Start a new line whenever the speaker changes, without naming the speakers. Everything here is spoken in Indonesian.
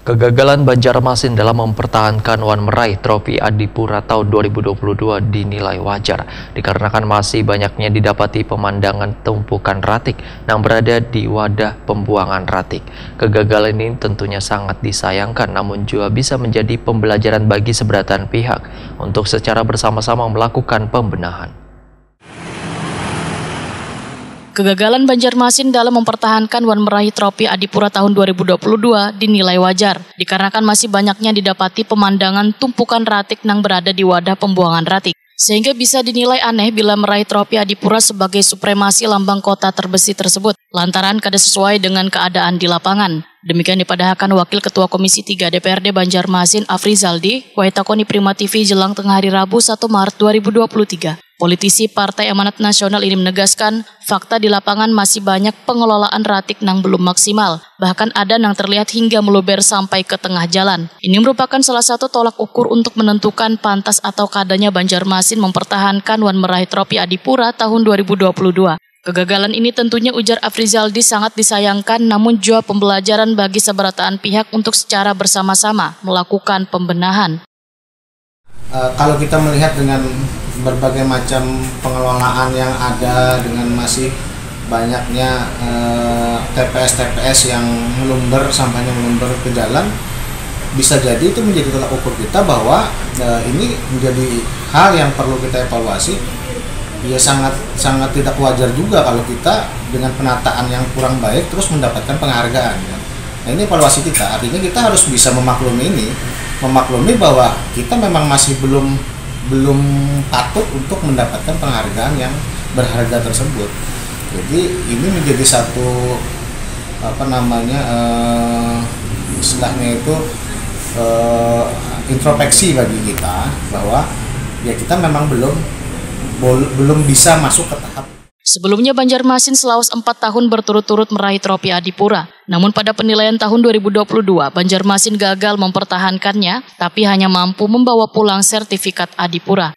Kegagalan Banjarmasin dalam mempertahankan Wan meraih trofi Adipura tahun 2022 dinilai wajar, dikarenakan masih banyaknya didapati pemandangan tumpukan ratik yang berada di wadah pembuangan ratik. Kegagalan ini tentunya sangat disayangkan, namun juga bisa menjadi pembelajaran bagi seberatan pihak untuk secara bersama-sama melakukan pembenahan.
Kegagalan Banjarmasin dalam mempertahankan Wan meraih trofi Adipura tahun 2022 dinilai wajar, dikarenakan masih banyaknya didapati pemandangan tumpukan ratik yang berada di wadah pembuangan ratik. Sehingga bisa dinilai aneh bila meraih trofi Adipura sebagai supremasi lambang kota terbersih tersebut, lantaran kada sesuai dengan keadaan di lapangan. Demikian dipadahkan Wakil Ketua Komisi 3 DPRD Banjarmasin Afrizaldi, Waitakoni Prima TV jelang tengah hari Rabu 1 Maret 2023. Politisi Partai Amanat Nasional ini menegaskan, fakta di lapangan masih banyak pengelolaan ratik yang belum maksimal, bahkan ada yang terlihat hingga meluber sampai ke tengah jalan. Ini merupakan salah satu tolak ukur untuk menentukan pantas atau kadanya Banjarmasin mempertahankan Wan meraih trofi Adipura tahun 2022. Kegagalan ini tentunya ujar Afrizaldi sangat disayangkan, namun juga pembelajaran bagi seberatan pihak untuk secara bersama-sama melakukan pembenahan.
Kalau kita melihat dengan berbagai macam pengelolaan yang ada, dengan masih banyaknya TPS yang melumber, sampahnya melumber ke jalan, bisa jadi itu menjadi tolak ukur kita bahwa ini menjadi hal yang perlu kita evaluasi. Ya sangat tidak wajar juga kalau kita dengan penataan yang kurang baik terus mendapatkan penghargaan. Nah, ini evaluasi kita, artinya kita harus bisa memaklumi bahwa kita memang masih belum patut untuk mendapatkan penghargaan yang berharga tersebut. Jadi ini menjadi satu istilahnya itu introspeksi bagi kita bahwa ya kita memang belum bisa masuk ke tahap.
Sebelumnya Banjarmasin selawas 4 tahun berturut-turut meraih trofi Adipura. Namun pada penilaian tahun 2022, Banjarmasin gagal mempertahankannya, tapi hanya mampu membawa pulang sertifikat Adipura.